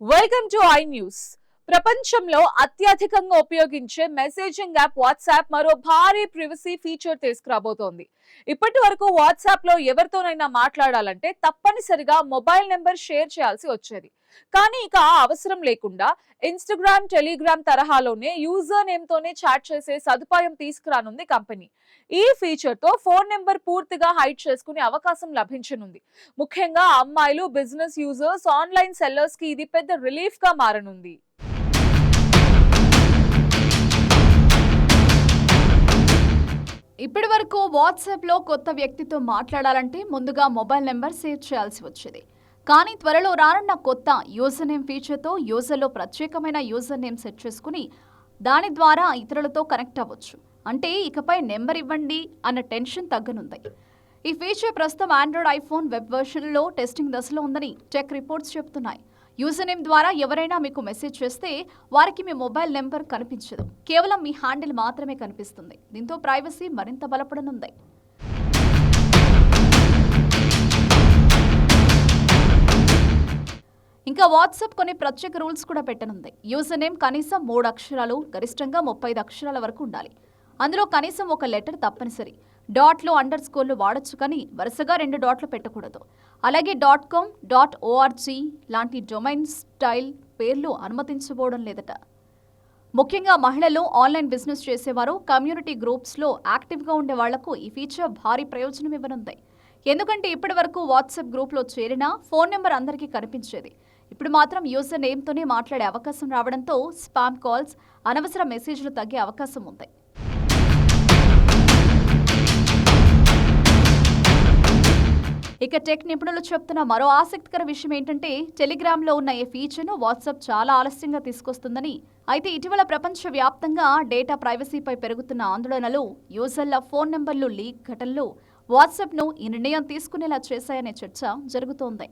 Welcome to I news. ప్రపంచంలో అత్యధికంగా ఉపయోగించే మెసేజింగ్ యాప్ వాట్సాప్ మరో భారీ ప్రివసీ ఫీచర్ తీసుకురాబోతోంది. ఇప్పటి వరకు వాట్సాప్ లో ఎవరితోనైనా మాట్లాడాలంటే తప్పనిసరిగా మొబైల్ నెంబర్ షేర్ చేయాల్సి వచ్చేది. కానీ ఇక ఆ అవసరం లేకుండా ఇన్స్టాగ్రామ్, టెలిగ్రామ్ తరహాలోనే యూజర్ నేమ్ తోనే చాట్ చేసే సదుపాయం తీసుకురానుంది కంపెనీ. ఈ ఫీచర్ తో ఫోన్ నెంబర్ పూర్తిగా హైడ్ చేసుకునే అవకాశం లభించనుంది. ముఖ్యంగా అమ్మాయిలు, బిజినెస్ యూజర్స్, ఆన్లైన్ సెల్లర్స్ కి ఇది పెద్ద రిలీఫ్ గా మారనుంది. ఇప్పటి వరకు వాట్సాప్లో కొత్త వ్యక్తితో మాట్లాడాలంటే ముందుగా మొబైల్ నెంబర్ సేవ్ చేయాల్సి వచ్చేది. కానీ త్వరలో రానున్న కొత్త యూజర్ నేమ్ ఫీచర్తో యూజర్లో ప్రత్యేకమైన యూజర్ నేమ్ సెట్ చేసుకుని దాని ద్వారా ఇతరులతో కనెక్ట్ అవ్వచ్చు. అంటే ఇకపై నెంబర్ ఇవ్వండి అన్న టెన్షన్ తగ్గనుంది. ఈ ఫీచర్ ప్రస్తుతం ఆండ్రాయిడ్, ఐఫోన్ వెబ్ వెర్షన్లో టెస్టింగ్ దశలో ఉందని టెక్ రిపోర్ట్స్ చెబుతున్నాయి. యూజర్ నేమ్ ద్వారా ఎవరైనా మీకు మెసేజ్ చేస్తే వారికి మీ మొబైల్ నెంబర్ కనిపించదు, కేవలం మీ హ్యాండిల్ మాత్రమే కనిపిస్తుంది. దీంతో ప్రైవసీ మరింత బలపడనుంది. ఇంకా వాట్సాప్ కొన్ని ప్రత్యేక రూల్స్ కూడా పెట్టనుంది. యూజర్ నేమ్ కనీసం 3 అక్షరాలు, గరిష్టంగా 35 అక్షరాల వరకు ఉండాలి. అందులో కనీసం ఒక లెటర్ తప్పనిసరి. డాట్లు, అండర్ స్కోర్లు వాడొచ్చు, కానీ వరుసగా 2 డాట్లు పెట్టకూడదు. అలాగే .com, .org లాంటి డొమైన్ స్టైల్ పేర్లు అనుమతించబోవడం లేదట. ముఖ్యంగా మహిళలు, ఆన్లైన్ బిజినెస్ చేసేవారు, కమ్యూనిటీ గ్రూప్స్లో యాక్టివ్గా ఉండే వాళ్లకు ఈ ఫీచర్ భారీ ప్రయోజనం ఇవ్వనుంది. ఎందుకంటే ఇప్పటి వరకు వాట్సాప్ గ్రూప్లో చేరినా ఫోన్ నెంబర్ అందరికీ కనిపించేది. ఇప్పుడు మాత్రం యూజర్ నేమ్తోనే మాట్లాడే అవకాశం రావడంతో స్పామ్ కాల్స్, అనవసర మెసేజ్లు తగ్గే అవకాశం ఉంది. ఇక టెక్ నిపుణులు చెప్తున్న మరో ఆసక్తికర విషయం ఏంటంటే టెలిగ్రామ్లో ఉన్న ఈ ఫీచర్ను వాట్సాప్ చాలా ఆలస్యంగా తీసుకొస్తుందని. అయితే ఇటీవల ప్రపంచవ్యాప్తంగా డేటా ప్రైవసీపై పెరుగుతున్న ఆందోళనలు, యూజర్ల ఫోన్ నెంబర్లు లీక్ ఘటనలు వాట్సాప్ను ఈ నిర్ణయం తీసుకునేలా చేశాయనే చర్చ జరుగుతోంది.